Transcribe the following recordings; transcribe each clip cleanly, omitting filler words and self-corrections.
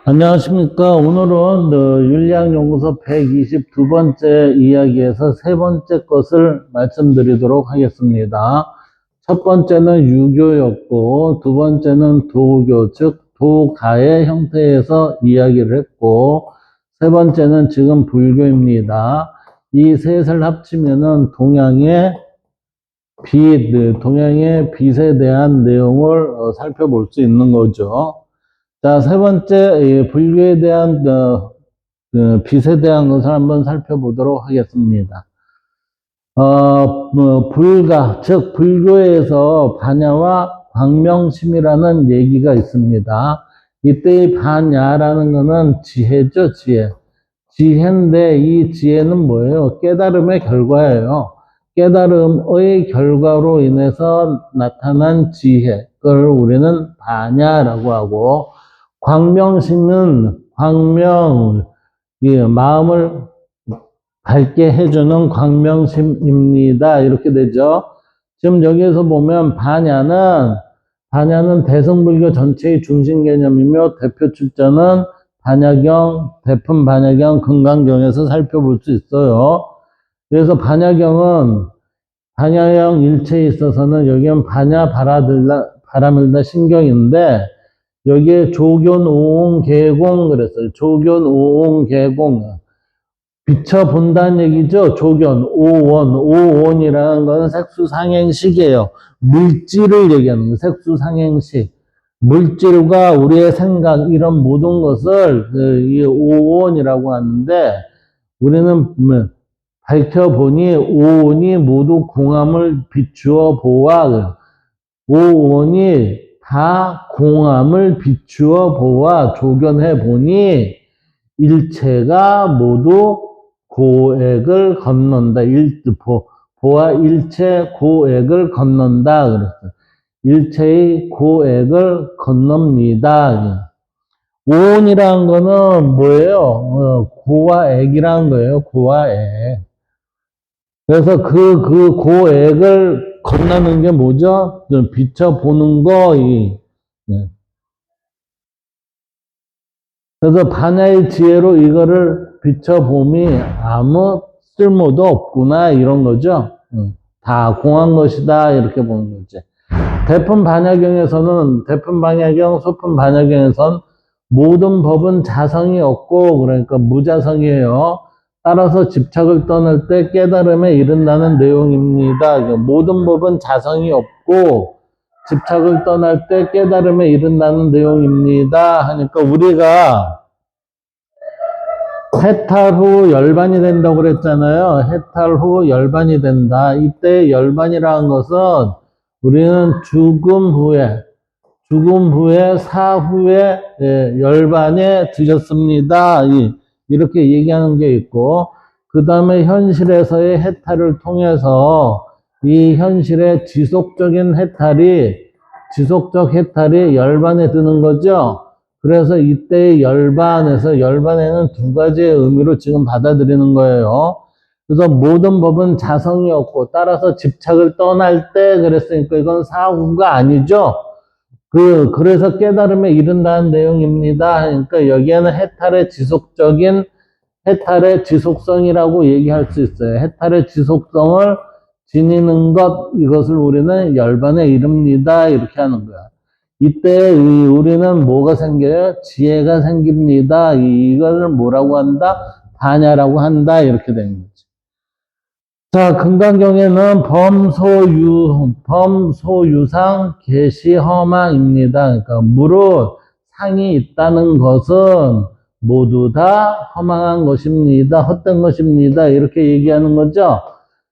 안녕하십니까. 오늘은 윤리학연구소 122번째 이야기에서 세 번째 것을 말씀드리도록 하겠습니다. 첫 번째는 유교였고, 두 번째는 도교, 즉 도가의 형태에서 이야기를 했고, 세 번째는 지금 불교입니다. 이 셋을 합치면은 동양의 빛에 대한 내용을 살펴볼 수 있는 거죠. 자, 세 번째, 불교에 대한, 빛에 대한 것을 한번 살펴보도록 하겠습니다. 즉, 불교에서 반야와 광명심이라는 얘기가 있습니다. 이때의 반야라는 것은 지혜죠, 지혜. 지혜인데, 이 지혜는 뭐예요? 깨달음의 결과예요. 깨달음의 결과로 인해서 나타난 지혜, 그걸 우리는 반야라고 하고, 광명심은 마음을 밝게 해주는 광명심입니다. 이렇게 되죠. 지금 여기에서 보면 반야는 대승불교 전체의 중심 개념이며 대표 출자는 반야경, 대품 반야경, 금강경에서 살펴볼 수 있어요. 그래서 반야경 일체에 있어서는 여기는 반야 바라밀다 신경인데 여기에 조견 오온 개공 그랬어요. 조견 오온 개공 비춰본다는 얘기죠. 조견 오온이라는 것은 색수상행식이에요. 물질을 얘기하는 거예요. 색수상행식. 물질과 우리의 생각 이런 모든 것을 이 오온이라고 하는데 우리는 밝혀보니 오온이 모두 공함을 비추어 보아 오온이 다 공함을 비추어 보아 조견해 보니 일체가 모두 고액을 건넌다. 보아 일체 고액을 건넌다. 그랬어요. 일체의 고액을 건넙니다. 오온이라는 거는 뭐예요? 고와 액이라는 거예요. 고와 액. 그래서 그 고액을 건너는 게 뭐죠? 비춰보는 거, 그래서 반야의 지혜로 이거를 비춰봄이 아무 쓸모도 없구나, 이런 거죠. 다 공한 것이다, 이렇게 보는 거지. 대품 반야경에서는, 대품 반야경, 소품 반야경에서는 모든 법은 자성이 없고, 그러니까 무자성이에요. 따라서 집착을 떠날 때 깨달음에 이른다는 내용입니다. 모든 법은 자성이 없고 집착을 떠날 때 깨달음에 이른다는 내용입니다. 하니까 우리가 해탈 후 열반이 된다고 그랬잖아요. 해탈 후 열반이 된다. 이때 열반이라는 것은 우리는 죽음 후에 사후에 열반에 드셨습니다. 이렇게 얘기하는 게 있고, 그 다음에 현실에서의 해탈을 통해서 이 현실의 지속적 해탈이 열반에 드는 거죠. 그래서 이때의 열반에는 두 가지의 의미로 지금 받아들이는 거예요. 그래서 모든 법은 자성이 없고, 따라서 집착을 떠날 때 그랬으니까 이건 사후가 아니죠. 그래서 깨달음에 이른다는 내용입니다. 그러니까 여기에는 해탈의 지속성이라고 얘기할 수 있어요. 해탈의 지속성을 지니는 것, 이것을 우리는 열반에 이릅니다. 이렇게 하는 거야. 이때 우리는 뭐가 생겨요? 지혜가 생깁니다. 이것을 뭐라고 한다? 반야라고 한다. 이렇게 되는 거지. 자, 금강경에는 범소유상 계시허망입니다. 그러니까 무릇 상이 있다는 것은 모두 다 허망한 것입니다. 헛된 것입니다. 이렇게 얘기하는 거죠.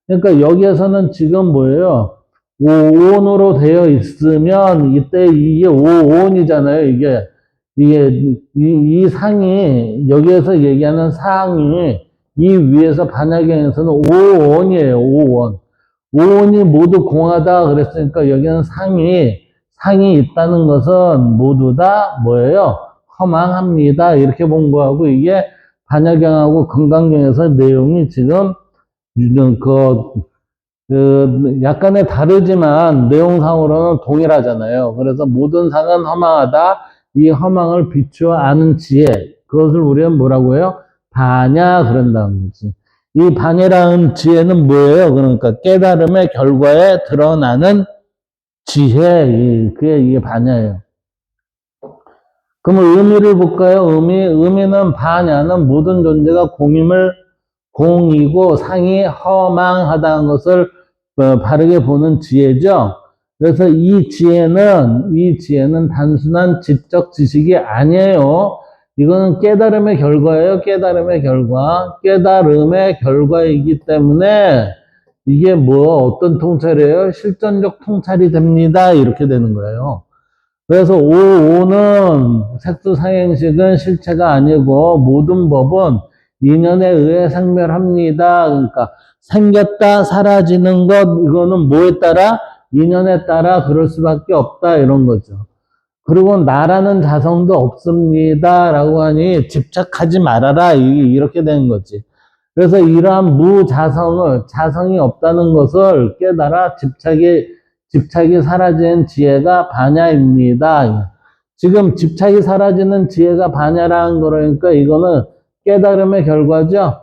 그러니까 여기에서는 지금 뭐예요? 오온으로 되어 있으면 이때 이게 오온이잖아요. 이 상이 여기에서 얘기하는 상이 이 위에서 반야경에서는 오원이에요. 오원이 모두 공하다 그랬으니까 여기는 상이 있다는 것은 모두 다 뭐예요? 허망합니다. 이렇게 본 거하고 이게 반야경하고 금강경에서 내용이 지금 약간의 다르지만 내용상으로는 동일하잖아요. 그래서 모든 상은 허망하다. 이 허망을 비추어 아는 지혜, 그것을 우리는 뭐라고 해요? 반야 그런다는 거지. 이 반야라는 지혜는 뭐예요? 그러니까 깨달음의 결과에 드러나는 지혜, 그게 이게 반야예요. 그럼 의미를 볼까요? 의미는 반야는 모든 존재가 공이고 상이 허망하다는 것을 바르게 보는 지혜죠. 그래서 이 지혜는 단순한 지적 지식이 아니에요. 이거는 깨달음의 결과예요. 깨달음의 결과. 깨달음의 결과이기 때문에 이게 어떤 통찰이에요? 실전적 통찰이 됩니다. 이렇게 되는 거예요. 그래서 오는 색수상행식은 실체가 아니고 모든 법은 인연에 의해 생멸합니다. 그러니까 생겼다 사라지는 것 이거는 뭐에 따라? 인연에 따라 그럴 수밖에 없다 이런 거죠. 그리고 나라는 자성도 없습니다 라고 하니 집착하지 말아라 이렇게 되는 거지. 그래서 이러한 자성이 없다는 것을 깨달아 집착이 사라진 지혜가 반야입니다. 지금 집착이 사라지는 지혜가 반야라는 거니까 이거는 깨달음의 결과죠.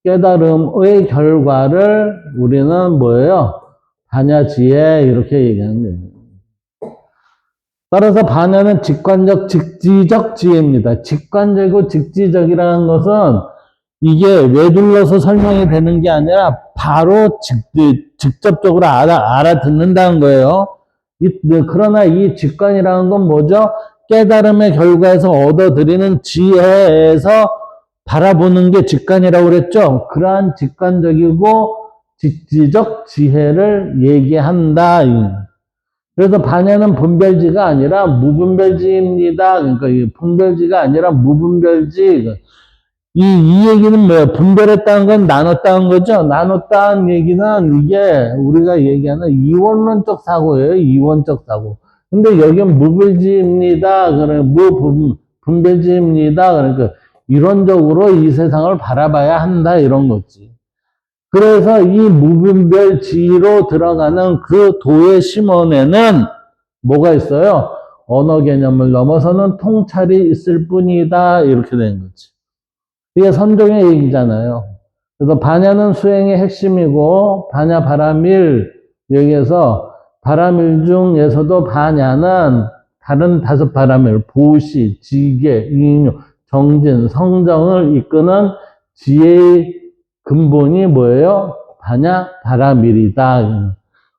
깨달음의 결과를 우리는 뭐예요? 반야지혜 이렇게 얘기하는 거예요. 따라서 반야는 직관적, 직지적 지혜입니다. 직관적이고 직지적이라는 것은 이게 외둘러서 설명이 되는 게 아니라 바로 직접적으로 알아듣는다는 거예요. 그러나 이 직관이라는 건 뭐죠? 깨달음의 결과에서 얻어들이는 지혜에서 바라보는 게 직관이라고 그랬죠? 그러한 직관적이고 직지적 지혜를 얘기한다. 그래서 반야는 분별지가 아니라 무분별지입니다. 그러니까 분별지가 아니라 무분별지. 이 얘기는 뭐예요? 분별했다는 건 나눴다는 거죠? 나눴다는 얘기는 이게 우리가 얘기하는 이원론적 사고예요. 이원적 사고. 근데 여기는 무분별지입니다. 무분별지입니다. 그러니까 이론적으로 이 세상을 바라봐야 한다. 이런 거지. 그래서 이 무분별지로 들어가는 그 도의 심원에는 뭐가 있어요? 언어 개념을 넘어서는 통찰이 있을 뿐이다. 이렇게 되는 거지. 이게 선종의 얘기잖아요. 그래서 반야는 수행의 핵심이고 반야 바라밀 여기에서 바라밀 중에서도 반야는 다른 5바라밀 보시, 지계, 인유, 정진, 성정을 이끄는 지혜의 근본이 뭐예요? 반야 바라밀이다.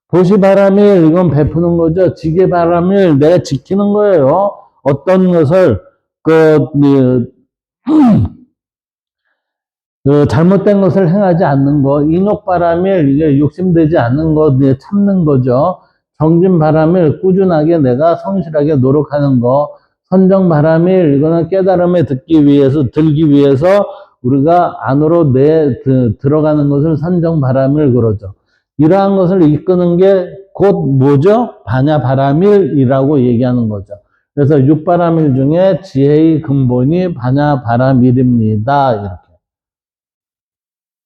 보시 바라밀 이건 베푸는 거죠. 지계 바라밀 내가 지키는 거예요. 어떤 것을 잘못된 것을 행하지 않는 것, 인욕바람일, 이게 욕심되지 않는 것, 참는 거죠. 정진바람일, 꾸준하게 내가 성실하게 노력하는 것, 선정바람일, 이거는 깨달음에 들기 위해서 우리가 안으로 들어가는 것을 선정바람일 그러죠. 이러한 것을 이끄는 게 곧 뭐죠? 반야바람일이라고 얘기하는 거죠. 그래서 6바람일 중에 지혜의 근본이 반야바람일입니다. 이렇게.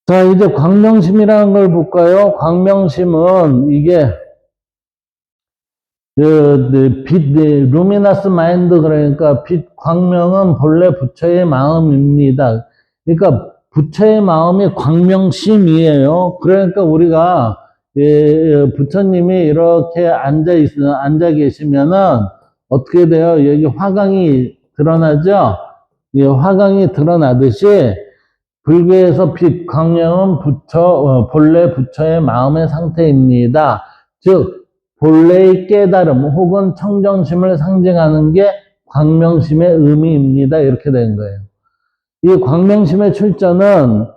자, 이제 광명심이라는 걸 볼까요? 광명심은 이게 루미너스 마인드 그러니까 광명은 본래 부처의 마음입니다. 그러니까 부처의 마음이 광명심이에요. 그러니까 우리가 부처님이 이렇게 앉아 계시면은 어떻게 돼요? 여기 화광이 드러나죠? 화광이 드러나듯이 불교에서 광명은 본래 부처의 마음의 상태입니다. 즉, 본래의 깨달음 혹은 청정심을 상징하는 게 광명심의 의미입니다. 이렇게 된 거예요. 이 광명심의 출처는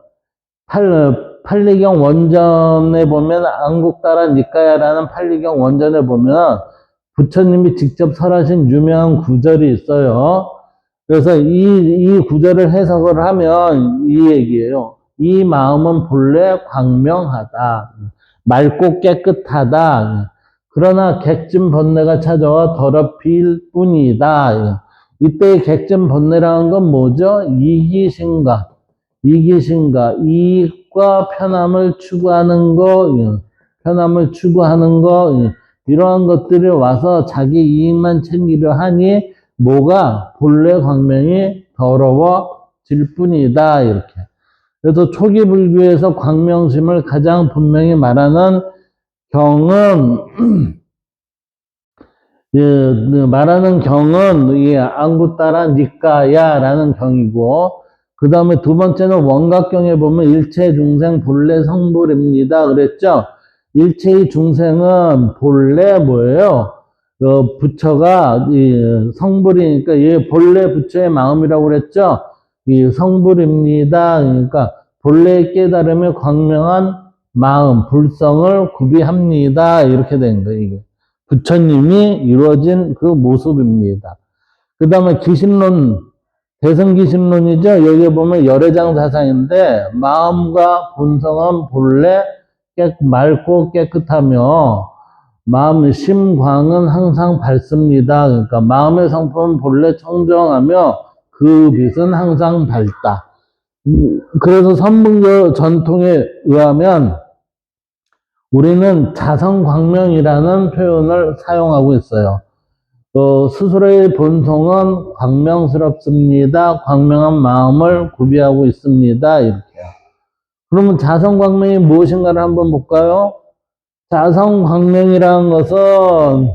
팔리경 원전에 보면 안국다라 니까야라는 팔리경 원전에 보면 부처님이 직접 설하신 유명한 구절이 있어요. 그래서 이 구절을 해석을 하면 이 얘기예요. 이 마음은 본래 광명하다. 맑고 깨끗하다. 그러나 객진 번뇌가 찾아와 더럽힐 뿐이다. 이때의 객진 번뇌라는 건 뭐죠? 이기심과 이익과 편함을 추구하는 거, 이러한 것들이 와서 자기 이익만 챙기려 하니 뭐가 본래 광명이 더러워질 뿐이다. 이렇게. 그래서 초기 불교에서 광명심을 가장 분명히 말하는 경은 이 앙구따라 니까야라는 경이고, 그 다음에 두 번째는 원각경에 보면 일체 중생 본래 성불입니다. 그랬죠? 일체의 중생은 본래 뭐예요? 부처가 이 성불이니까 이 본래 부처의 마음이라고 그랬죠? 이 성불입니다. 그러니까 본래의 깨달음에 광명한 마음, 불성을 구비합니다. 이렇게 된 거예요, 이게. 부처님이 이루어진 그 모습입니다. 그 다음에 기신론, 대승기신론이죠. 여기 보면 열애장 사상인데, 마음과 본성은 본래 맑고 깨끗하며, 마음, 심광은 항상 밝습니다. 그러니까 마음의 성품은 본래 청정하며, 그 빛은 항상 밝다. 그래서 선문교 전통에 의하면, 우리는 자성광명이라는 표현을 사용하고 있어요. 스스로의 본성은 광명스럽습니다. 광명한 마음을 구비하고 있습니다. 이렇게요. 그러면 자성광명이 무엇인가를 한번 볼까요? 자성광명이라는 것은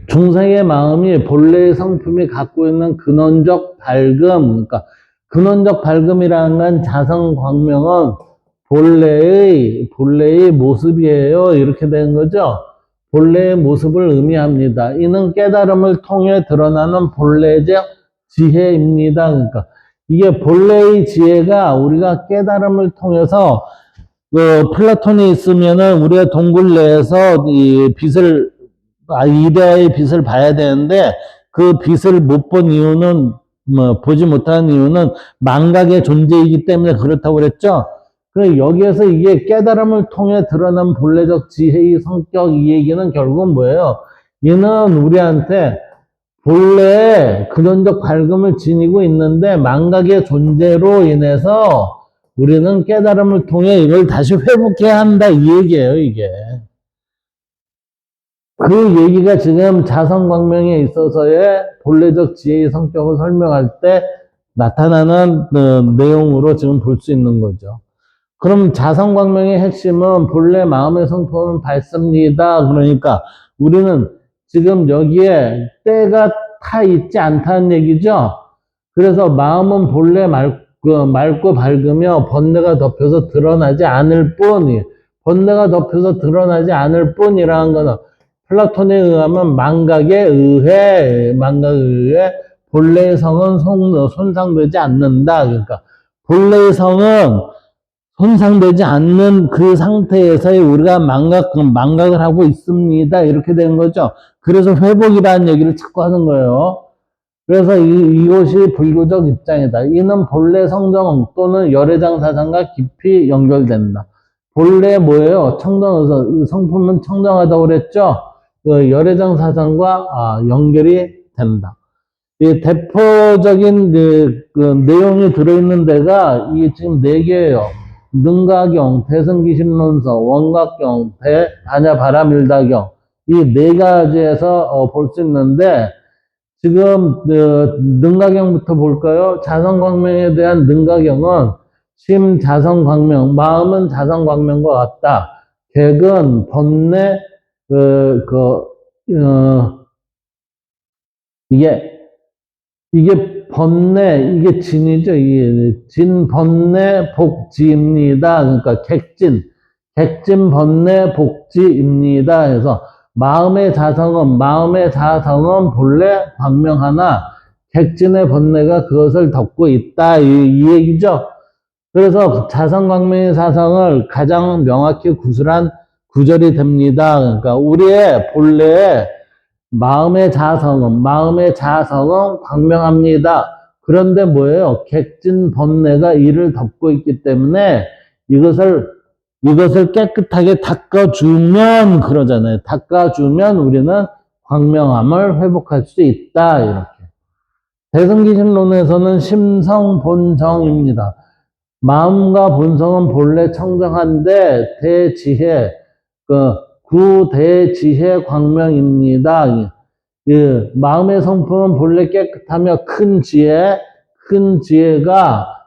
중생의 마음이 본래의 성품이 갖고 있는 근원적 밝음, 그러니까 근원적 밝음이라는 건 자성광명은 본래의 모습이에요. 이렇게 된 거죠. 본래의 모습을 의미합니다. 이는 깨달음을 통해 드러나는 본래적 지혜입니다. 그러니까 이게 본래의 지혜가 우리가 깨달음을 통해서 플라톤이 있으면은 우리가 동굴 내에서 이 빛을 이데아의 빛을 봐야 되는데 그 빛을 못 본 이유는 보지 못하는 이유는 망각의 존재이기 때문에 그렇다고 그랬죠. 그래 여기에서 이게 깨달음을 통해 드러난 본래적 지혜의 성격 이 얘기는 결국은 뭐예요? 얘는 우리한테 본래 근원적 밝음을 지니고 있는데 망각의 존재로 인해서 우리는 깨달음을 통해 이걸 다시 회복해야 한다 이 얘기예요, 이게. 그 얘기가 지금 자성광명에 있어서의 본래적 지혜의 성격을 설명할 때 나타나는 내용으로 지금 볼 수 있는 거죠. 그럼 자성광명의 핵심은 본래 마음의 성품은 밝습니다. 그러니까 우리는 지금 여기에 때가 타 있지 않다는 얘기죠. 그래서 마음은 본래 맑고 밝으며 번뇌가 덮여서 드러나지 않을 뿐, 번뇌가 덮여서 드러나지 않을 뿐이라는 거는 플라톤에 의하면 망각에 의해 본래의 성은 손상되지 않는다. 그러니까 본래의 성은 손상되지 않는 그 상태에서의 우리가 망각을 하고 있습니다. 이렇게 되는 거죠. 그래서 회복이라는 얘기를 자꾸 하는 거예요. 그래서 이것이 불교적 입장이다. 이는 본래 성정 또는 열애장 사상과 깊이 연결된다. 본래 뭐예요? 성품은 청정하다고 그랬죠? 그 열애장 사상과 연결이 된다. 이 대표적인 그 내용이 들어있는 데가 이게 지금 4개예요. 능가경, 대승기신론서, 원각경, 반야바라밀다경 이 4가지에서 볼 수 있는데 지금 능가경부터 볼까요? 자성광명에 대한 능가경은 심자성광명, 마음은 자성광명과 같다. 객은 번뇌 이게 번뇌, 이게 진이죠. 이게 진, 번뇌, 복지입니다. 그러니까 객진, 번뇌, 복지입니다. 해서 마음의 자성은 본래 광명하나 객진의 번뇌가 그것을 덮고 있다. 이 얘기죠. 그래서 자성광명의 사성을 가장 명확히 구술한 구절이 됩니다. 그러니까 우리의 본래의 마음의 자성은 광명합니다. 그런데 뭐예요? 객진 번뇌가 이를 덮고 있기 때문에 이것을 깨끗하게 닦아주면 그러잖아요. 닦아주면 우리는 광명함을 회복할 수 있다. 이렇게. 대승기신론에서는 심성본정입니다. 마음과 본성은 본래 청정한데 대지혜, 구대지혜 광명입니다. 예, 마음의 성품은 본래 깨끗하며 큰 지혜가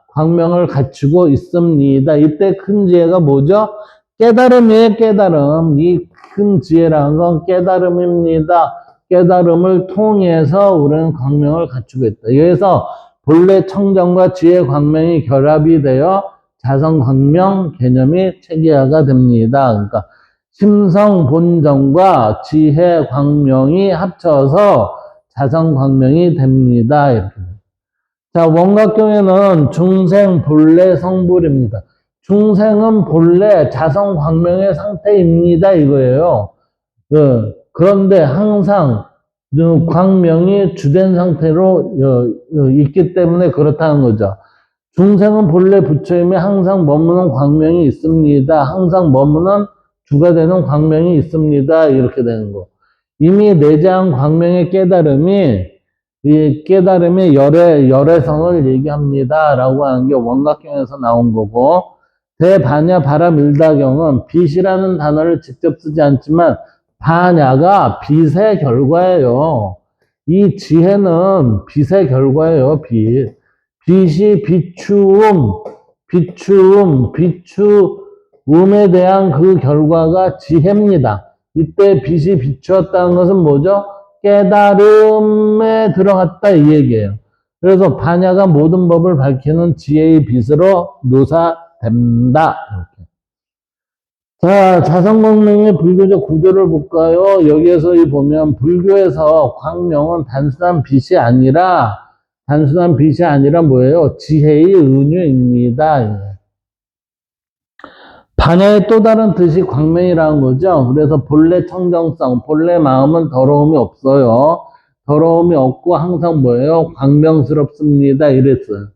광명을 갖추고 있습니다. 이때 큰 지혜가 뭐죠? 깨달음이에요, 깨달음. 이 큰 지혜라는 건 깨달음입니다. 깨달음을 통해서 우리는 광명을 갖추고 있다. 그래서 본래 청정과 지혜 광명이 결합이 되어 자성 광명 개념이 체계화가 됩니다. 그러니까 심성 본정과 지혜 광명이 합쳐서 자성 광명이 됩니다. 이렇게. 자, 원각경에는 중생 본래 성불입니다. 중생은 본래 자성 광명의 상태입니다. 이거예요. 그런데 항상 광명이 주된 상태로 있기 때문에 그렇다는 거죠. 중생은 본래 부처임에 항상 머무는 광명이 있습니다. 항상 머무는 주가 되는 광명이 있습니다. 이렇게 되는 거. 이미 내재한 광명의 깨달음이 이 깨달음의 열애성을 얘기합니다. 라고 하는 게 원각경에서 나온 거고, 대반야 바라밀다경은 빛이라는 단어를 직접 쓰지 않지만 반야가 빛의 결과예요. 이 지혜는 빛의 결과예요. 빛이 비추음에 대한 그 결과가 지혜입니다. 이때 빛이 비추었다는 것은 뭐죠? 깨달음에 들어갔다 이 얘기예요. 그래서 반야가 모든 법을 밝히는 지혜의 빛으로 묘사된다. 이렇게. 자, 자성광명의 불교적 구조를 볼까요? 여기에서 보면 불교에서 광명은 단순한 빛이 아니라 뭐예요? 지혜의 은유입니다. 반야의 또 다른 뜻이 광명이라는 거죠. 그래서 본래 청정성, 본래 마음은 더러움이 없어요. 더러움이 없고 항상 뭐예요? 광명스럽습니다. 이랬어요.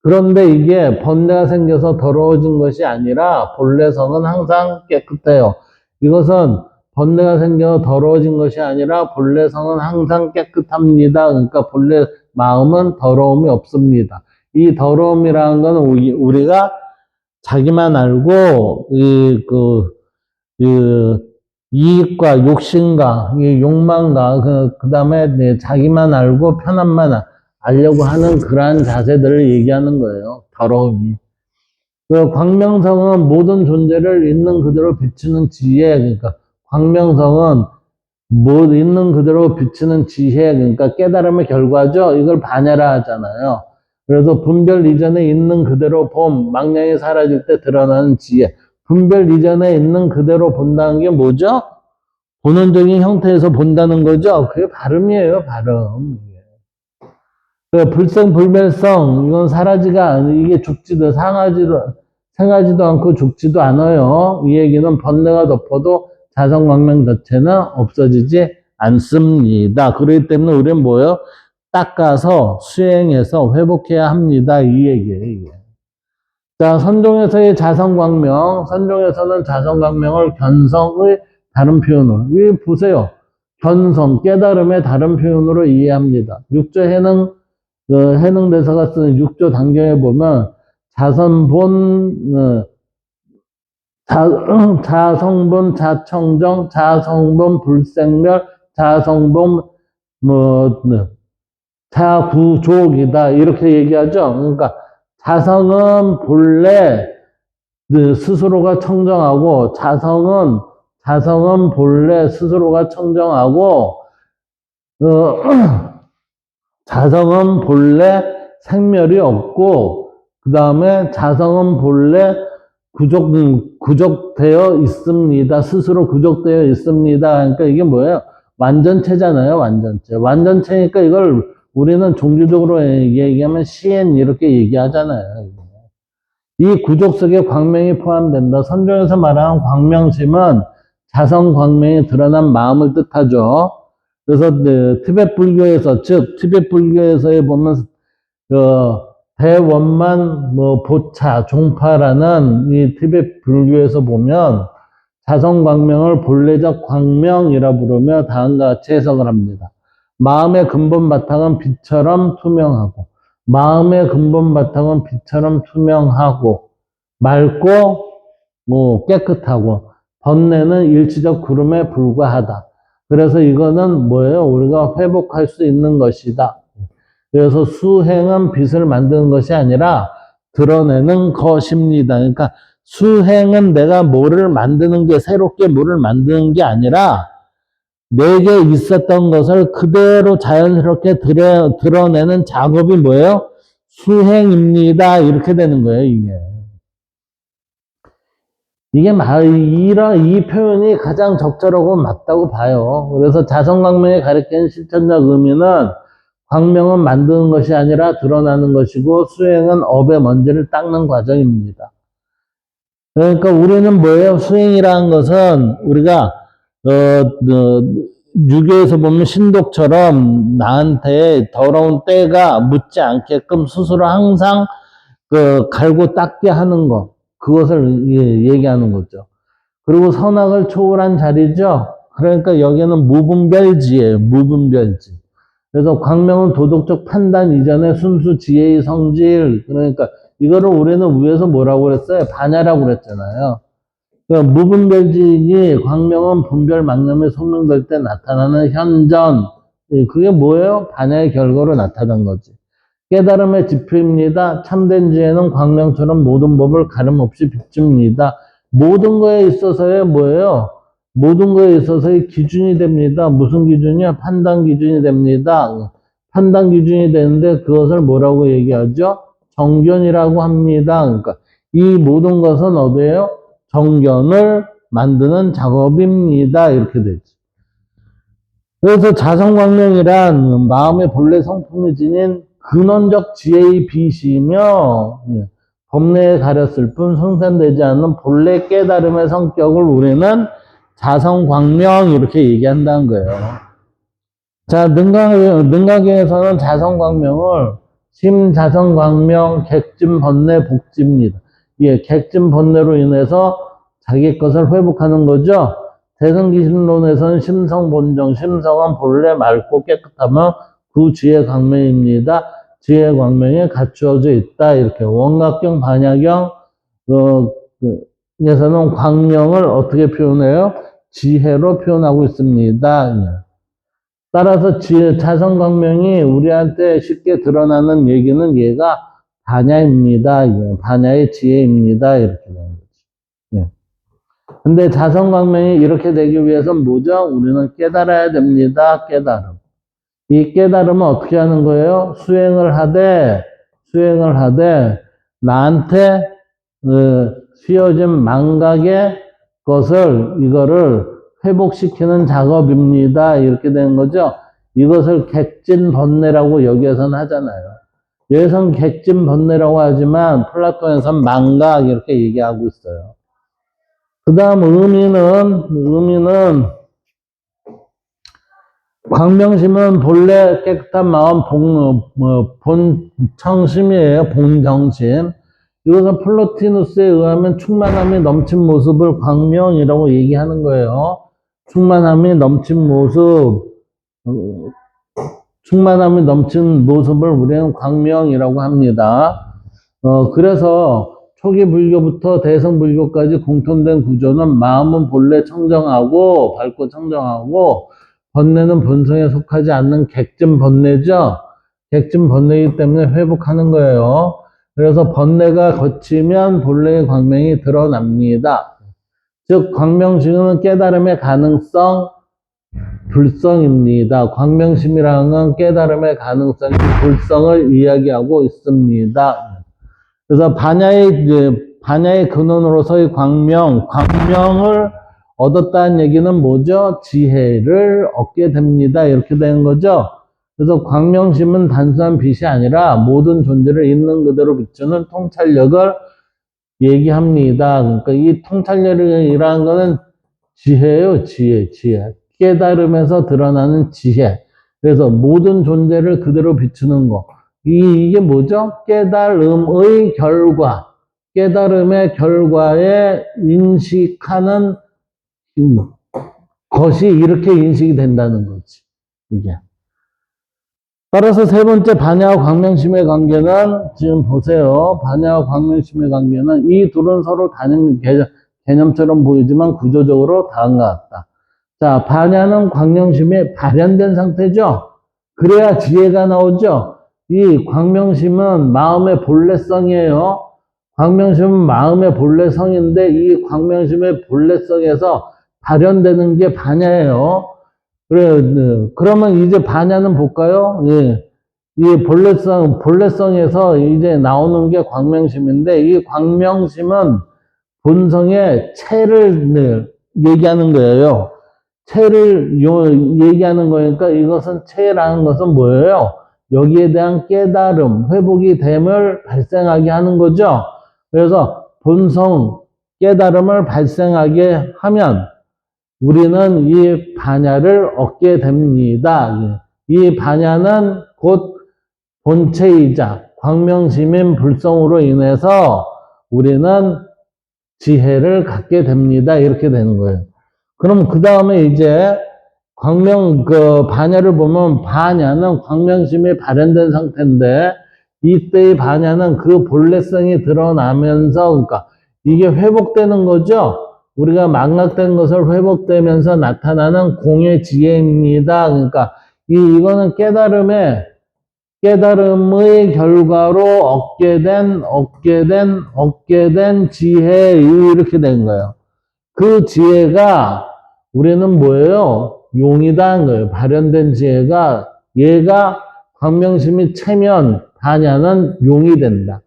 그런데 이게 번뇌가 생겨서 더러워진 것이 아니라 본래 성은 항상 깨끗해요. 이것은 번뇌가 생겨서 더러워진 것이 아니라 본래 성은 항상 깨끗합니다. 그러니까 본래 마음은 더러움이 없습니다. 이 더러움이라는 건 우리가 자기만 알고 이익과 욕심과 욕망과 그다음에 자기만 알고 편안만 알려고 하는 그러한 자세들을 얘기하는 거예요. 더러움이. 그 광명성은 모든 존재를 있는 그대로 비추는 지혜, 그러니까 광명성은 있는 그대로 비추는 지혜, 그러니까 깨달음의 결과죠. 이걸 반야라 하잖아요. 그래서 분별 이전에 있는 그대로 봄, 망령이 사라질 때 드러나는 지혜. 분별 이전에 있는 그대로 본다는 게 뭐죠? 본원적인 형태에서 본다는 거죠. 그게 발음이에요, 발음. 불생불멸성, 이건 이게 죽지도, 생하지도 않고 죽지도 않아요. 이 얘기는 번뇌가 덮어도 자성광명 자체는 없어지지 않습니다. 그렇기 때문에 우리는 뭐예요? 닦아서 수행해서 회복해야 합니다. 이 얘기예요, 이게. 자, 선종에서의 선종에서는 자성광명을 견성의 다른 표현으로, 이 보세요. 견성, 깨달음의 다른 표현으로 이해합니다. 육조 해능대사가 쓰는 육조 단경에 보면 자성본 자청정, 자성본 불생멸, 자성본 자구족이다 이렇게 얘기하죠. 그러니까 자성은 본래 스스로가 청정하고 자성은 본래 스스로가 청정하고 자성은 본래 생멸이 없고, 그 다음에 자성은 본래 구족되어 있습니다. 스스로 구족되어 있습니다. 그러니까 이게 뭐예요? 완전체잖아요, 완전체. 완전체니까 이걸 우리는 종교적으로 얘기하면 시엔 이렇게 얘기하잖아요. 이 구족 속에 광명이 포함된다. 선종에서 말하는 광명심은 자성 광명이 드러난 마음을 뜻하죠. 그래서 티베트 불교에서에 보면 대원만 보차 종파라는 이 티베트 불교에서 보면 자성 광명을 본래적 광명이라 부르며 다음과 같이 해석을 합니다. 마음의 근본 바탕은 빛처럼 투명하고, 맑고 깨끗하고, 번뇌는 일시적 구름에 불과하다. 그래서 이거는 뭐예요? 우리가 회복할 수 있는 것이다. 그래서 수행은 빛을 만드는 것이 아니라 드러내는 것입니다. 그러니까 수행은 내가 뭐를 만드는 게, 새롭게 뭐를 만드는 게 아니라 내게 있었던 것을 그대로 자연스럽게 드러내는 작업이 뭐예요? 수행입니다. 이렇게 되는 거예요, 이게. 이게 이 표현이 가장 적절하고 맞다고 봐요. 그래서 자성광명이 가리키는 실천적 의미는 광명은 만드는 것이 아니라 드러나는 것이고 수행은 업의 먼지를 닦는 과정입니다. 그러니까 우리는 뭐예요? 수행이라는 것은 우리가 유교에서 보면 신독처럼 나한테 더러운 때가 묻지 않게끔 스스로 항상 갈고 닦게 하는 것, 그것을 얘기하는 거죠. 그리고 선악을 초월한 자리죠. 그러니까 여기는 무분별지예요. 무분별지. 그래서 광명은 도덕적 판단 이전에 순수 지혜의 성질. 그러니까 이거를 우리는 위에서 뭐라고 그랬어요? 반야라고 그랬잖아요. 그러니까 무분별지이 광명은 분별 망념이 소명될 때 나타나는 현전. 그게 뭐예요? 반야의 결과로 나타난 거지. 깨달음의 지표입니다. 참된 지혜는 광명처럼 모든 법을 가름없이 비춥니다. 모든 거에 있어서의 뭐예요? 모든 거에 있어서의 기준이 됩니다. 무슨 기준이야? 판단 기준이 됩니다. 판단 기준이 되는데 그것을 뭐라고 얘기하죠? 정견이라고 합니다. 그러니까 이 모든 것은 어디예요? 정견을 만드는 작업입니다. 이렇게 되죠. 그래서 자성광명이란 마음의 본래 성품을 지닌 근원적 지혜의 빛이며 법내에 가렸을 뿐 성산되지 않는 본래 깨달음의 성격을 우리는 자성광명 이렇게 얘기한다는 거예요. 자, 능가경에서는 자성광명을 심자성광명 객진번뇌 복지입니다. 예, 객진번뇌로 인해서 자기 것을 회복하는 거죠. 대승기신론에서는 심성본정, 심성은 본래 맑고 깨끗하며 그 지혜 광명입니다. 지혜 광명에 갖추어져 있다. 이렇게 원각경, 반야경, 에서는 광명을 어떻게 표현해요? 지혜로 표현하고 있습니다. 따라서 자성광명이 우리한테 쉽게 드러나는 얘기는 얘가 반야입니다. 반야의 지혜입니다. 이렇게 되는 거죠. 예. 근데 자성광명이 이렇게 되기 위해서는 뭐죠? 우리는 깨달아야 됩니다. 깨달음. 이 깨달음은 어떻게 하는 거예요? 수행을 하되 나한테 휘어진 망각의 것을 이거를 회복시키는 작업입니다. 이렇게 되는 거죠. 이것을 객진번뇌라고 여기에서는 하잖아요. 여기서는 객진번뇌라고 하지만 플라톤에서는 망각 이렇게 얘기하고 있어요. 그 다음 의미는 광명심은 본래 깨끗한 마음 본청심이에요. 본정심. 이것은 플로티누스에 의하면 충만함이 넘친 모습을 광명이라고 얘기하는 거예요. 충만함이 넘친 모습을 우리는 광명이라고 합니다. 그래서 초기 불교부터 대성 불교까지 공통된 구조는 마음은 본래 청정하고 밝고 청정하고 번뇌는 본성에 속하지 않는 객진 번뇌죠. 객진 번뇌이기 때문에 회복하는 거예요. 그래서 번뇌가 거치면 본래의 광명이 드러납니다. 즉 광명심은 깨달음의 가능성, 불성입니다. 광명심이라는 건 깨달음의 가능성, 불성을 이야기하고 있습니다. 그래서 반야의 근원으로서의 광명을 얻었다는 얘기는 뭐죠? 지혜를 얻게 됩니다. 이렇게 되는 거죠. 그래서 광명심은 단순한 빛이 아니라 모든 존재를 있는 그대로 비추는 통찰력을 얘기합니다. 그러니까 이 통찰력이라는 거는 지혜예요. 지혜. 깨달음에서 드러나는 지혜. 그래서 모든 존재를 그대로 비추는 거. 이게 뭐죠? 깨달음의 결과. 깨달음의 결과에 인식하는 것이 이렇게 인식이 된다는 거지. 이게. 따라서 세 번째 반야와 광명심의 관계는 지금 보세요. 반야와 광명심의 관계는 이 둘은 서로 다른 개념처럼 보이지만 구조적으로 다음과 같다. 자, 반야는 광명심이 발현된 상태죠. 그래야 지혜가 나오죠. 이 광명심은 마음의 본래성이에요. 광명심은 마음의 본래성인데 이 광명심의 본래성에서 발현되는 게 반야예요. 그래, 네. 그러면 이제 반야는 볼까요? 예. 이 본래성에서 이제 나오는 게 광명심인데 이 광명심은 본성의 체를 네, 얘기하는 거예요. 체를 얘기하는 거니까 이것은 체라는 것은 뭐예요? 여기에 대한 깨달음, 회복이 됨을 발생하게 하는 거죠. 그래서 본성, 깨달음을 발생하게 하면 우리는 이 반야를 얻게 됩니다. 이 반야는 곧 본체이자 광명심인 불성으로 인해서 우리는 지혜를 갖게 됩니다. 이렇게 되는 거예요. 그럼 그 다음에 이제 반야를 보면 반야는 광명심이 발현된 상태인데 이때의 반야는 그 본래성이 드러나면서 그러니까 이게 회복되는 거죠. 우리가 망각된 것을 회복되면서 나타나는 공의 지혜입니다. 그러니까 이거는 깨달음의 결과로 얻게 된 지혜, 이렇게 된 거예요. 그 지혜가 우리는 뭐예요? 용이다는 거예요. 발현된 지혜가, 얘가 광명심이 체면, 반야는 용이 된다.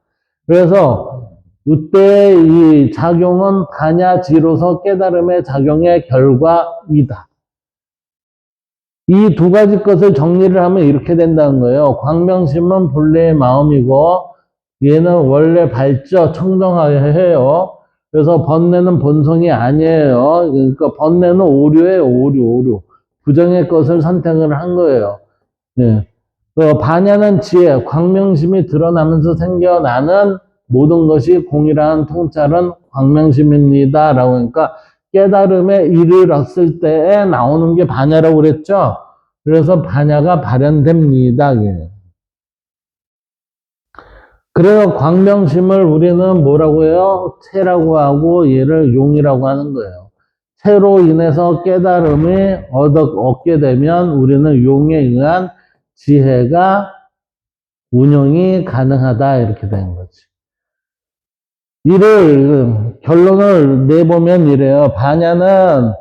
그래서 이때 이 작용은 반야지로서 깨달음의 작용의 결과이다. 이 두 가지 것을 정리를 하면 이렇게 된다는 거예요. 광명심은 본래의 마음이고 얘는 원래 밝죠. 청정해요. 그래서 번뇌는 본성이 아니에요. 그러니까 번뇌는 오류예요. 오류. 부정의 것을 선택을 한 거예요. 예. 반야는 지혜, 광명심이 드러나면서 생겨나는 모든 것이 공이라는 통찰은 광명심입니다. 라고 하니까 깨달음에 이르렀을 때에 나오는 게 반야라고 그랬죠. 그래서 반야가 발현됩니다. 그래서 광명심을 우리는 뭐라고 해요? 체라고 하고 얘를 용이라고 하는 거예요. 체로 인해서 깨달음이 얻게 되면 우리는 용에 의한 지혜가 운영이 가능하다 이렇게 되는 거지. 결론을 내보면 이래요. 반야라는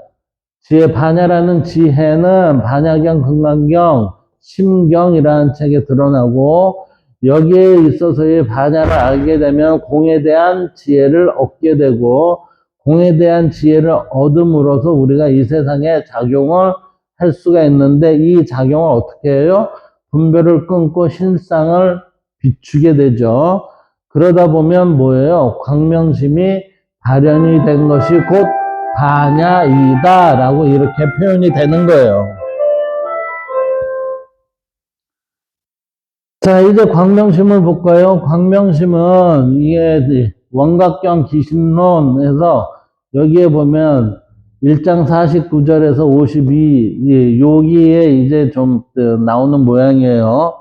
지혜는 반야경, 금강경, 심경이라는 책에 드러나고 여기에 있어서의 반야를 알게 되면 공에 대한 지혜를 얻게 되고 공에 대한 지혜를 얻음으로써 우리가 이 세상에 작용을 할 수가 있는데 이 작용을 어떻게 해요? 분별을 끊고 실상을 비추게 되죠. 그러다 보면 뭐예요? 광명심이 발현이 된 것이 곧 반야이다 라고 이렇게 표현이 되는 거예요. 자, 이제 광명심을 볼까요? 광명심은 이게 원각경 기신론에서 여기에 보면 1장 49절에서 52, 여기에 이제 좀 나오는 모양이에요.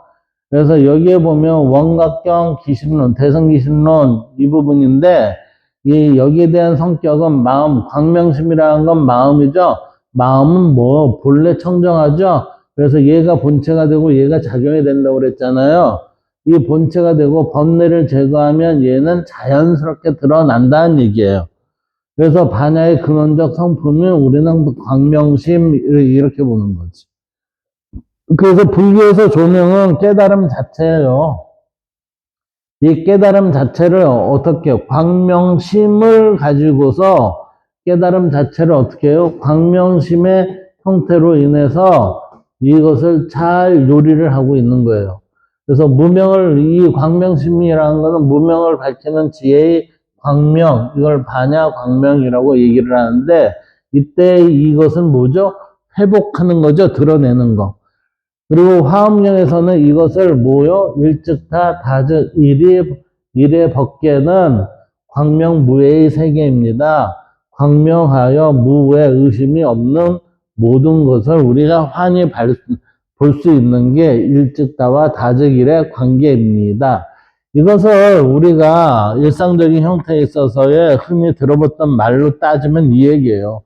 그래서 여기에 보면 원각경 기신론, 대성기신론 이 부분인데 여기에 대한 성격은 마음, 광명심이라는 건 마음이죠. 마음은 뭐 본래 청정하죠. 그래서 얘가 본체가 되고 얘가 작용이 된다고 그랬잖아요. 이 본체가 되고 번뇌를 제거하면 얘는 자연스럽게 드러난다는 얘기예요. 그래서 반야의 근원적 성품은 우리는 광명심 이렇게 보는 거지. 그래서 불교에서 조명은 깨달음 자체예요. 이 깨달음 자체를 어떻게 광명심을 가지고서 깨달음 자체를 어떻게 해요? 광명심의 형태로 인해서 이것을 잘 요리를 하고 있는 거예요. 그래서 이 광명심이라는 것은 무명을 밝히는 지혜의 광명, 이걸 반야 광명이라고 얘기를 하는데 이때 이것은 뭐죠? 회복하는 거죠. 드러내는 거. 그리고 화엄경에서는 이것을 뭐요? 일즉타 다즉 일의 법계는 광명무외의 세계입니다. 광명하여 무외 의심이 없는 모든 것을 우리가 환히 볼 수 있는 게 일즉다와 다즉일의 관계입니다. 이것을 우리가 일상적인 형태에 있어서의 흔히 들어봤던 말로 따지면 이 얘기예요.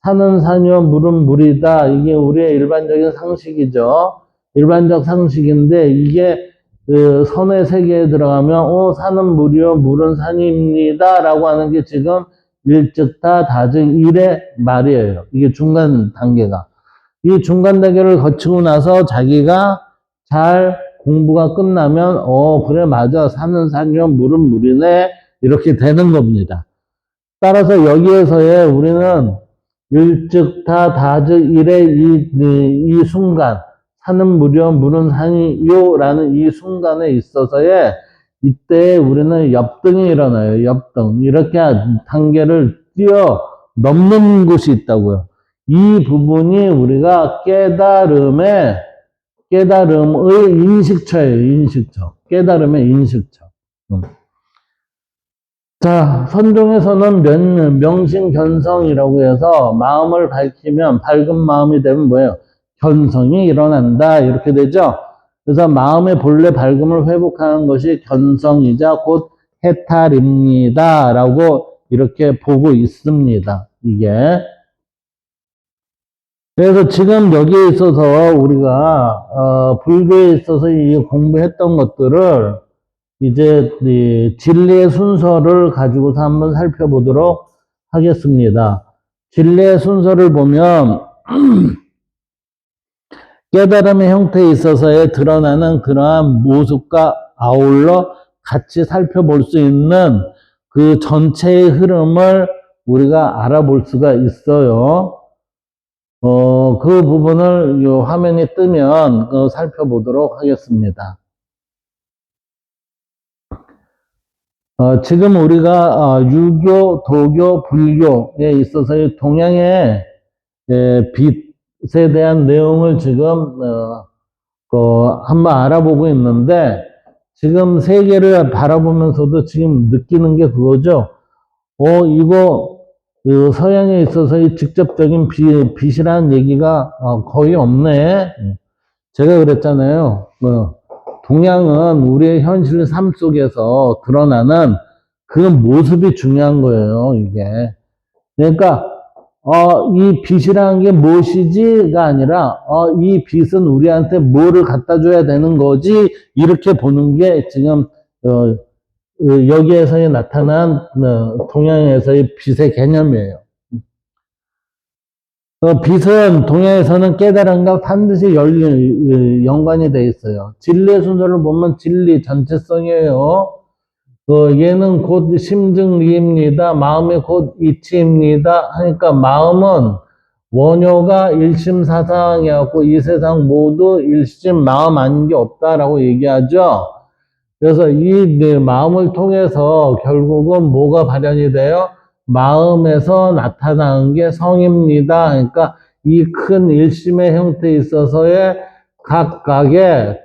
산은 산이요, 물은 물이다. 이게 우리의 일반적인 상식이죠. 일반적 상식인데 이게 그 선의 세계에 들어가면 산은 물이요, 물은 산입니다. 라고 하는 게 지금 일즉다, 다즉일의 말이에요. 이게 중간 단계가. 이 중간 단계를 거치고 나서 자기가 잘 공부가 끝나면 그래 맞아 산은 산이요 물은 물이네 이렇게 되는 겁니다. 따라서 여기에서의 우리는 일즉다 다즉일의 이 순간 산은 물이요 물은 산이요 라는 이 순간에 있어서의 이때 우리는 엽등이 일어나요. 엽등 이렇게 단계를 뛰어 넘는 곳이 있다고요. 이 부분이 우리가 깨달음의 인식처예요. 인식처. 깨달음의 인식처. 자, 선종에서는 명심견성이라고 해서 마음을 밝히면 밝은 마음이 되면 뭐예요? 견성이 일어난다. 이렇게 되죠? 그래서 마음의 본래 밝음을 회복하는 것이 견성이자 곧 해탈입니다. 라고 이렇게 보고 있습니다. 이게. 그래서 지금 여기에 있어서 우리가 불교에 있어서 이 공부했던 것들을 이제 이 진리의 순서를 가지고서 한번 살펴보도록 하겠습니다. 진리의 순서를 보면 깨달음의 형태에 있어서의 드러나는 그러한 모습과 아울러 같이 살펴볼 수 있는 그 전체의 흐름을 우리가 알아볼 수가 있어요. 그 부분을 이 화면이 뜨면 살펴보도록 하겠습니다. 지금 우리가 유교, 도교, 불교에 있어서의 동양의 빛에 대한 내용을 지금 한번 알아보고 있는데 지금 세계를 바라보면서도 지금 느끼는 게 그거죠. 이거 그 서양에 있어서의 직접적인 빛이라는 얘기가 거의 없네. 제가 그랬잖아요. 동양은 우리의 현실 삶 속에서 드러나는 그 모습이 중요한 거예요, 이게. 그러니까, 이 빛이라는 게 무엇이지가 아니라, 이 빛은 우리한테 뭐를 갖다 줘야 되는 거지, 이렇게 보는 게 지금, 여기에서 나타난 동양에서의 빛의 개념이에요. 빛은 동양에서는 깨달음과 반드시 연관이 되어 있어요. 진리의 순서를 보면 진리 전체성이에요. 얘는 곧 심증리입니다. 마음이 곧 이치입니다. 하니까 마음은 원효가 일심사상이었고 이 세상 모두 일심 마음 아닌 게 없다라고 얘기하죠. 그래서 이 마음을 통해서 결국은 뭐가 발현이 돼요? 마음에서 나타나는 게 성입니다. 그러니까 이 큰 일심의 형태에 있어서의 각각의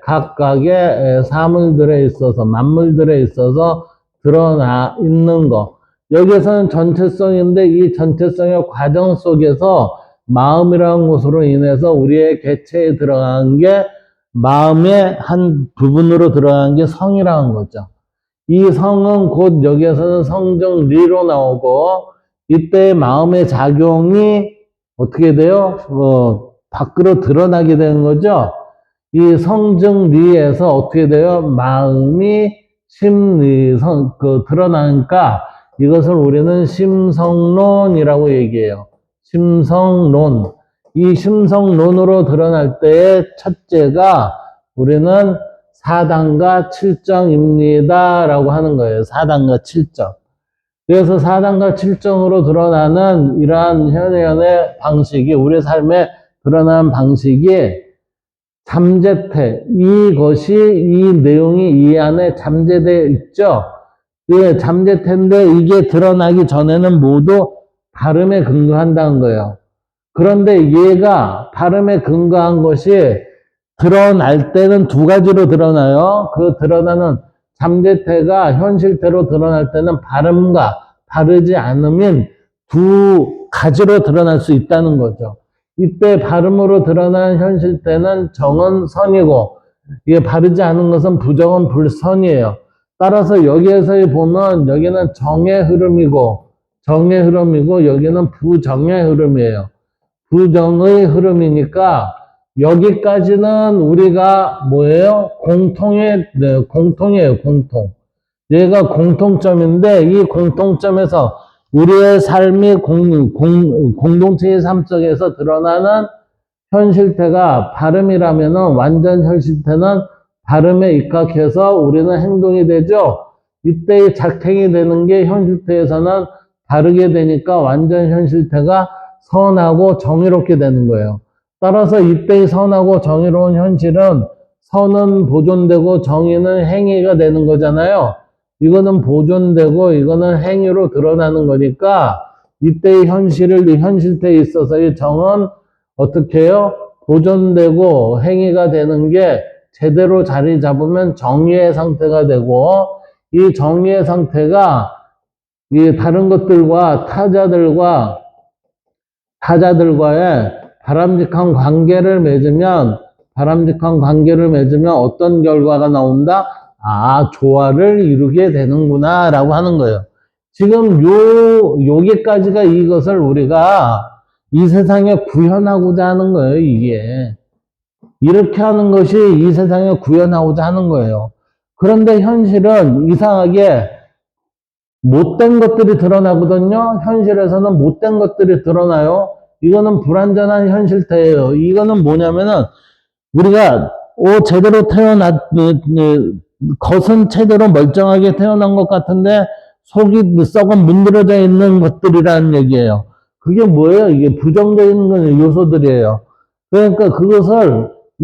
사물들에 있어서 만물들에 있어서 드러나 있는 거. 여기에서는 전체성인데 이 전체성의 과정 속에서 마음이라는 것으로 인해서 우리의 개체에 들어간 게 마음의 한 부분으로 들어간 게 성이라는 거죠. 이 성은 곧 여기에서는 성정리로 나오고 이때 마음의 작용이 어떻게 돼요? 밖으로 드러나게 되는 거죠. 이 성정리에서 어떻게 돼요? 마음이 드러나니까 이것을 우리는 심성론이라고 얘기해요. 심성론. 이 심성론으로 드러날 때의 첫째가 우리는 사단과 칠정입니다. 라고 하는 거예요. 사단과 칠정. 그래서 사단과 칠정으로 드러나는 이러한 현현의 방식이, 우리 삶에 드러나는 방식이 잠재태. 이것이, 이 내용이 이 안에 잠재되어 있죠. 그 잠재태인데 이게 드러나기 전에는 모두 발음에 근거한다는 거예요. 그런데 얘가 발음에 근거한 것이 드러날 때는 두 가지로 드러나요. 그 드러나는 잠재태가 현실태로 드러날 때는 발음과 다르지 않으면 두 가지로 드러날 수 있다는 거죠. 이때 발음으로 드러난 현실태는 정은 선이고 이게 바르지 않은 것은 부정은 불선이에요. 따라서 여기에서 보면 여기는 정의 흐름이고 여기는 부정의 흐름이에요. 부정의 흐름이니까 여기까지는 우리가 뭐예요? 공통이에요, 공통. 얘가 공통점인데 이 공통점에서 우리의 삶이 공동체의 삶 속에서 드러나는 현실태가 발음이라면은 완전 현실태는 발음에 입각해서 우리는 행동이 되죠. 이때의 작행이 되는 게 현실태에서는 다르게 되니까 완전 현실태가 선하고 정의롭게 되는 거예요. 따라서 이때의 선하고 정의로운 현실은 선은 보존되고 정의는 행위가 되는 거잖아요. 이거는 보존되고 이거는 행위로 드러나는 거니까 이때의 현실태에 있어서의 정은 어떻게 해요? 보존되고 행위가 되는 게 제대로 자리 잡으면 정의의 상태가 되고 이 정의의 상태가 이 다른 것들과 타자들과의 바람직한 관계를 맺으면 어떤 결과가 나온다? 아, 조화를 이루게 되는구나 라고 하는 거예요. 지금 여기까지가 이것을 우리가 이 세상에 구현하고자 하는 거예요, 이게. 이렇게 하는 것이 이 세상에 구현하고자 하는 거예요. 그런데 현실은 이상하게 못된 것들이 드러나거든요. 현실에서는 못된 것들이 드러나요. 이거는 불완전한 현실태예요. 이거는 뭐냐면은 우리가 제대로 겉은 제대로 멀쩡하게 태어난 것 같은데 속이 썩은 문드러져 있는 것들이라는 얘기예요. 그게 뭐예요? 이게 부정적인 요소들이에요. 그러니까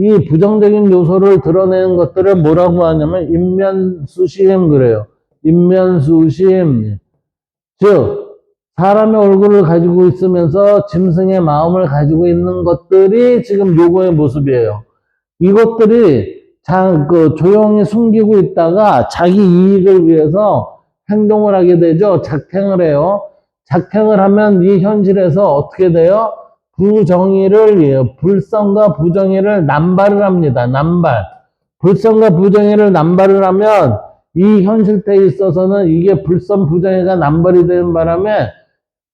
이 부정적인 요소를 드러내는 것들을 뭐라고 하냐면 인면수심 그래요. 인면수심. 즉, 사람의 얼굴을 가지고 있으면서 짐승의 마음을 가지고 있는 것들이 지금 요거의 모습이에요. 이것들이 조용히 숨기고 있다가 자기 이익을 위해서 행동을 하게 되죠. 작행을 해요. 작행을 하면 이 현실에서 어떻게 돼요? 불성과 부정의를 남발을 합니다. 불성과 부정의를 남발을 하면 이 현실태에 있어서는 이게 불성, 부정의가 남발이 되는 바람에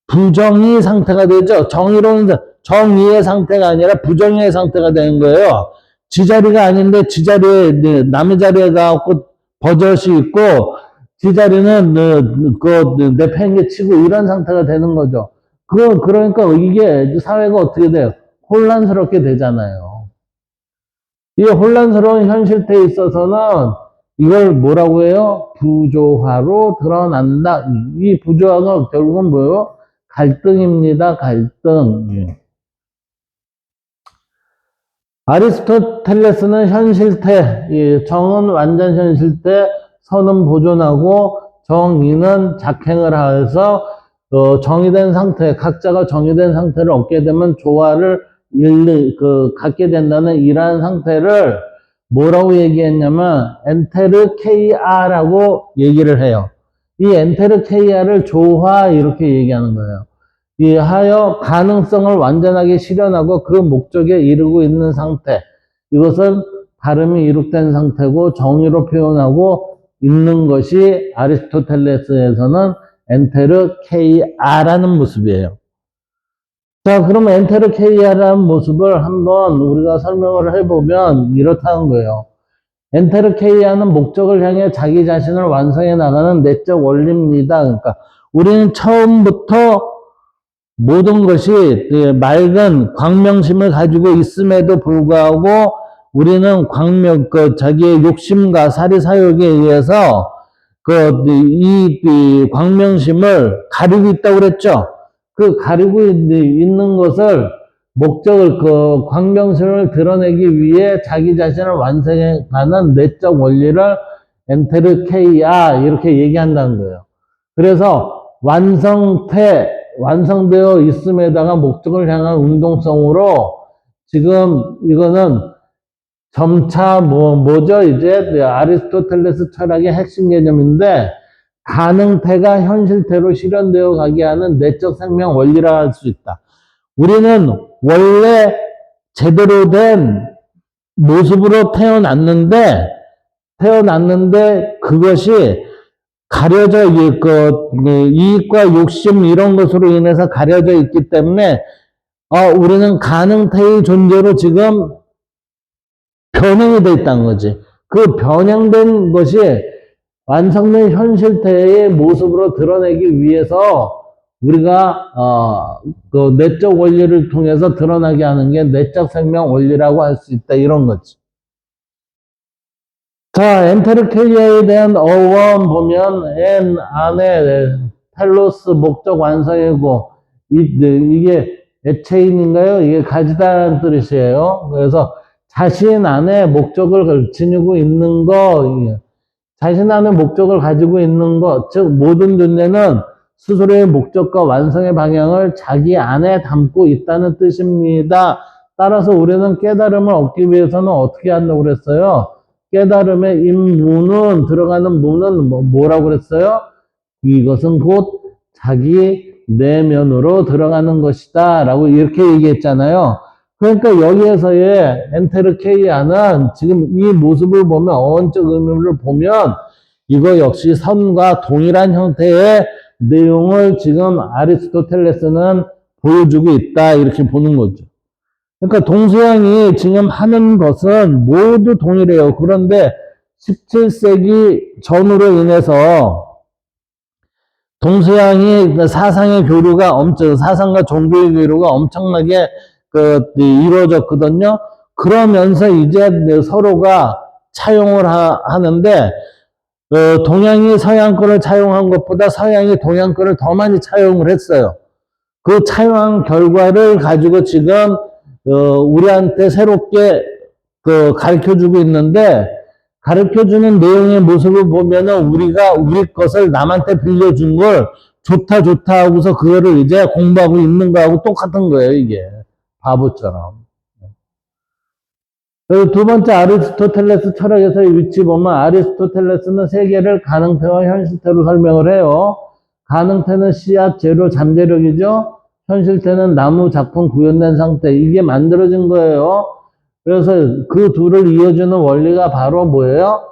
부정의 상태가 되죠. 정의의 상태가 아니라 부정의의 상태가 되는 거예요. 지 자리가 아닌데 남의 자리에 가고 버젓이 있고 지 자리는 내팽개치고 이런 상태가 되는 거죠. 그러니까 이게 사회가 어떻게 돼요? 혼란스럽게 되잖아요. 이 혼란스러운 현실태에 있어서는 이걸 뭐라고 해요? 부조화로 드러난다. 이 부조화가 결국은 뭐예요? 갈등입니다. 갈등. 아리스토텔레스는 현실태, 정은 완전 현실태, 선은 보존하고 정의는 작행을 해서 정의된 상태, 각자가 정의된 상태를 얻게 되면 조화를 갖게 된다는 이러한 상태를 뭐라고 얘기했냐면 엔테르 KR라고 얘기를 해요. 이 엔테르 KR을 조화 이렇게 얘기하는 거예요. 하여 가능성을 완전하게 실현하고 그 목적에 이르고 있는 상태. 이것은 발음이 이룩된 상태고 정의로 표현하고 있는 것이 아리스토텔레스에서는 엔테르 KR라는 모습이에요. 자, 그러면 엔테르 KR라는 모습을 한번 우리가 설명을 해보면 이렇다는 거예요. 엔테르 KR는 목적을 향해 자기 자신을 완성해 나가는 내적 원리입니다. 그러니까 우리는 처음부터 모든 것이 맑은 광명심을 가지고 있음에도 불구하고 우리는 자기의 욕심과 사리사욕에 의해서 이 광명심을 가리고 있다고 그랬죠. 그 가리고 있는 것을 광명심을 드러내기 위해 자기 자신을 완성해 가는 내적 원리를 엔테르 케이아 이렇게 얘기한다는 거예요. 그래서 완성되어 있음에다가 목적을 향한 운동성으로 지금 이거는 점차 뭐죠? 이제 아리스토텔레스 철학의 핵심 개념인데 가능태가 현실태로 실현되어 가게 하는 내적 생명 원리라 할 수 있다. 우리는 원래 제대로 된 모습으로 태어났는데 태어났는데 그것이 가려져 있고 이익과 욕심 이런 것으로 인해서 가려져 있기 때문에 우리는 가능태의 존재로 지금 변형이 돼 있다는 거지. 그 변형된 것이 완성된 현실태의 모습으로 드러내기 위해서 우리가 그 내적 원리를 통해서 드러나게 하는 게 내적 생명 원리라고 할 수 있다 이런 거지. 자, 엔테르케이아에 대한 어원 보면 엔 안에 텔로스 목적 완성이고 이게 에체인인가요? 이게 가지다라는 뜻이에요. 그래서 자신 안에 목적을 지니고 있는 거, 자신 안에 목적을 가지고 있는 것, 즉 모든 존재는 스스로의 목적과 완성의 방향을 자기 안에 담고 있다는 뜻입니다. 따라서 우리는 깨달음을 얻기 위해서는 어떻게 한다고 그랬어요? 깨달음의 입문은, 들어가는 문은 뭐라고 그랬어요? 이것은 곧 자기 내면으로 들어가는 것이다 라고 이렇게 얘기했잖아요. 그러니까 여기에서의 엔테르케이아는 지금 이 모습을 보면 어원적 의미를 보면 이거 역시 선과 동일한 형태의 내용을 지금 아리스토텔레스는 보여주고 있다 이렇게 보는 거죠. 그러니까 동서양이 지금 하는 것은 모두 동일해요. 그런데 17세기 전후로 인해서 동서양이 사상의 교류가 사상과 종교의 교류가 엄청나게 이루어졌거든요. 그러면서 이제 서로가 차용을 하는데, 동양이 서양 거를 차용한 것보다 서양이 동양 거를 더 많이 차용을 했어요. 그 차용한 결과를 가지고 지금, 우리한테 새롭게 가르쳐주고 있는데, 가르쳐주는 내용의 모습을 보면은 우리가 우리 것을 남한테 빌려준 걸 좋다 하고서 그거를 이제 공부하고 있는 거하고 똑같은 거예요, 이게. 바보처럼. 두 번째 아리스토텔레스 철학에서의 위치 보면 아리스토텔레스는 세계를 가능태와 현실태로 설명을 해요. 가능태는 씨앗, 재료, 잠재력이죠. 현실태는 나무, 작품, 구현된 상태. 이게 만들어진 거예요. 그래서 그 둘을 이어주는 원리가 바로 뭐예요?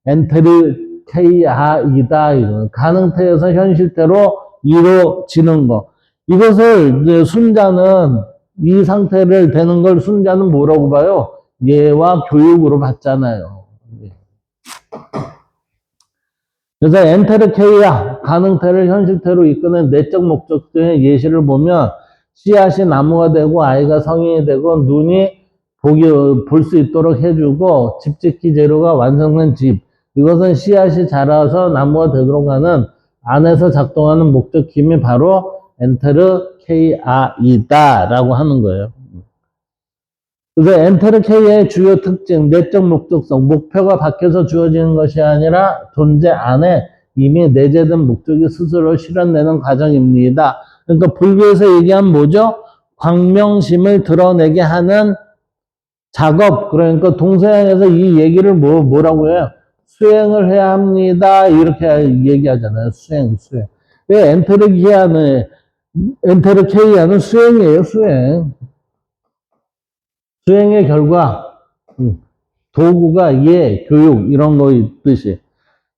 엔테르케이아이다. 가능태에서 현실태로 이루어지는 거. 이것을 이제 순자는 이 상태를 되는 걸 순자는 뭐라고 봐요? 예와 교육으로 봤잖아요. 그래서 엔테르케이아, 가능태를 현실태로 이끄는 내적 목적의 예시를 보면 씨앗이 나무가 되고 아이가 성인이 되고 눈이 볼 수 있도록 해주고 집짓기 재료가 완성된 집. 이것은 씨앗이 자라서 나무가 되도록 하는 안에서 작동하는 목적 힘이 바로 엔테르케이아이다라고 하는 거예요. 그래서 엔테르케이아의 주요 특징, 내적 목적성, 목표가 밖에서 주어지는 것이 아니라 존재 안에 이미 내재된 목적이 스스로 실현되는 과정입니다. 그러니까 불교에서 얘기한 뭐죠? 광명심을 드러내게 하는 작업. 그러니까 동서양에서 이 얘기를 뭐라고 해요? 수행을 해야 합니다. 이렇게 얘기하잖아요. 수행. 왜 엔테르케이아는 수행이에요, 수행. 수행의 결과, 도구가 예, 교육, 이런 거 있듯이.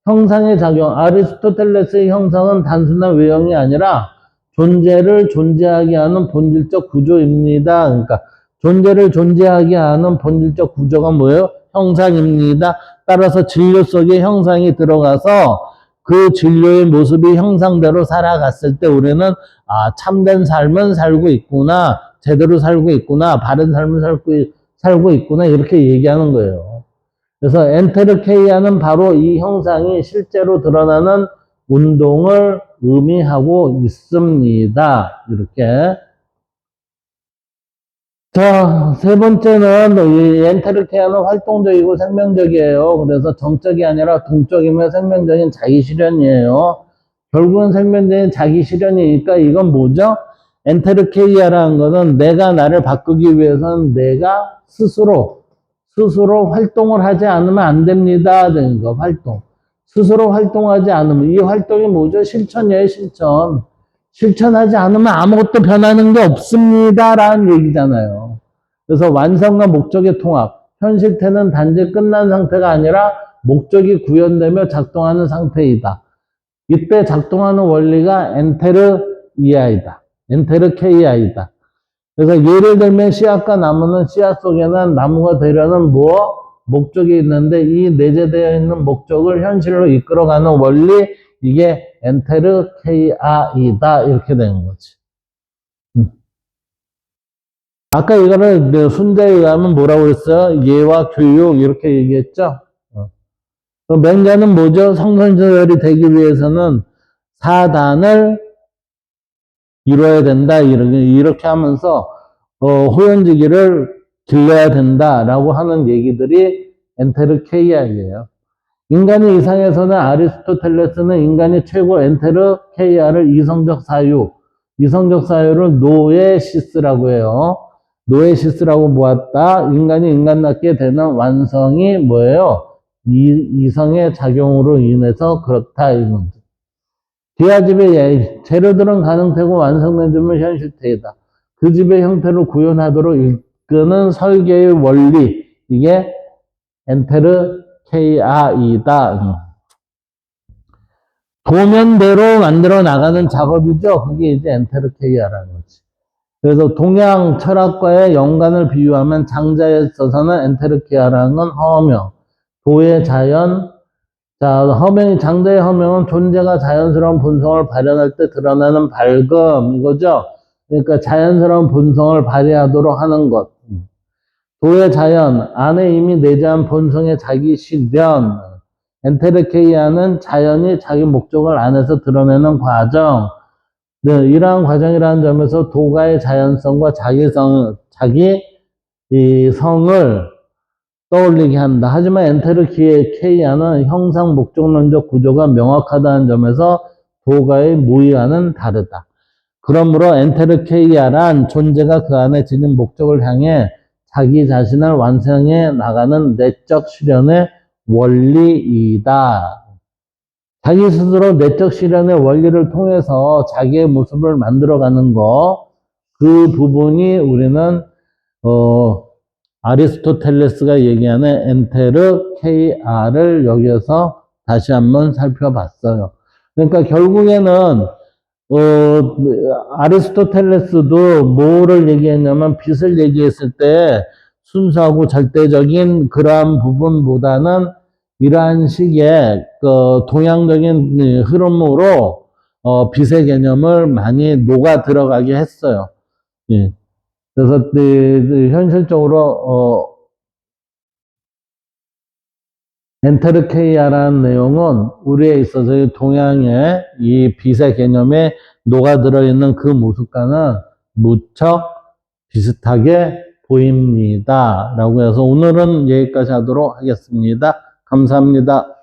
형상의 작용, 아리스토텔레스의 형상은 단순한 외형이 아니라 존재를 존재하게 하는 본질적 구조입니다. 그러니까 존재를 존재하게 하는 본질적 구조가 뭐예요? 형상입니다. 따라서 진료 속에 형상이 들어가서 그 진료의 모습이 형상대로 살아갔을 때 우리는 참된 삶은 살고 있구나, 제대로 살고 있구나, 바른 삶을 살고 있구나 이렇게 얘기하는 거예요. 그래서 엔테르케이아는 바로 이 형상이 실제로 드러나는 운동을 의미하고 있습니다. 이렇게. 자, 세 번째는 이 엔테르케이아는 활동적이고 생명적이에요. 그래서 정적이 아니라 동적이며 생명적인 자기 실현이에요. 결국은 생명적인 자기 실현이니까 이건 뭐죠? 엔테르케이아라는 것은 내가 나를 바꾸기 위해서는 내가 스스로 활동을 하지 않으면 안 됩니다. 되는 거, 활동. 스스로 활동하지 않으면, 이 활동이 뭐죠? 실천이에요, 실천. 실천하지 않으면 아무것도 변하는 게 없습니다. 라는 얘기잖아요. 그래서 완성과 목적의 통합. 현실태는 단지 끝난 상태가 아니라 목적이 구현되며 작동하는 상태이다. 이때 작동하는 원리가 엔테르 EI다. 엔테르 KI다. 그래서 예를 들면 씨앗과 나무는 씨앗 속에는 나무가 되려는 목적이 있는데 이 내재되어 있는 목적을 현실로 이끌어가는 원리, 이게 엔테르 KI다. 이렇게 되는 거지. 아까 이거를 순자에 의하면 뭐라고 했어요? 예와 교육 이렇게 얘기했죠? 맹자는 뭐죠? 성선설이 되기 위해서는 사단을 이뤄야 된다. 이렇게 하면서 호연지기를 길러야 된다라고 하는 얘기들이 엔테르 KI예요. 인간의 이상에서는 아리스토텔레스는 인간이 최고 엔테르 KI를 이성적 사유를 노에시스라고 해요. 노에시스라고 모았다. 인간이 인간답게 되는 완성이 뭐예요? 이성의 작용으로 인해서 그렇다. 이건. 기하집의 재료들은 가능되고 완성된 점은 현실태이다. 그 집의 형태를 구현하도록 이끄는 설계의 원리, 이게 엔테르 KI다. 도면대로 만들어 나가는 작업이죠. 그게 이제 엔테르 KI라는 거지. 그래서 동양 철학과의 연관을 비유하면 장자에 있어서는 엔테르 KI라는 건 허명, 도의 자연, 자, 장자의 허명은 존재가 자연스러운 본성을 발현할 때 드러나는 밝음, 이거죠. 그러니까 자연스러운 본성을 발휘하도록 하는 것. 도의 자연, 안에 이미 내재한 본성의 자기 실현. 엔테르케이아는 자연이 자기 목적을 안에서 드러내는 과정. 네, 이러한 과정이라는 점에서 도가의 자연성과 자기 이 성을 떠올리게 한다. 하지만 엔테르케이아는 형상 목적론적 구조가 명확하다는 점에서 도가의 무의와는 다르다. 그러므로 엔테르케이아란 존재가 그 안에 지닌 목적을 향해 자기 자신을 완성해 나가는 내적 실현의 원리이다. 자기 스스로 내적 실현의 원리를 통해서 자기의 모습을 만들어가는 거, 그 부분이 우리는 아리스토텔레스가 얘기하는 엔테르 KR을 여기서 다시 한번 살펴봤어요. 그러니까 결국에는 아리스토텔레스도 뭐를 얘기했냐면 빛을 얘기했을 때 순수하고 절대적인 그러한 부분보다는 이러한 식의 동양적인 흐름으로 빛의 개념을 많이 녹아 들어가게 했어요. 예. 그래서 현실적으로 엔테르케이아라는 내용은 우리에 있어서 동양의 이 빛의 개념에 녹아들어 있는 그 모습과는 무척 비슷하게 보입니다. 라고 해서 오늘은 여기까지 하도록 하겠습니다. 감사합니다.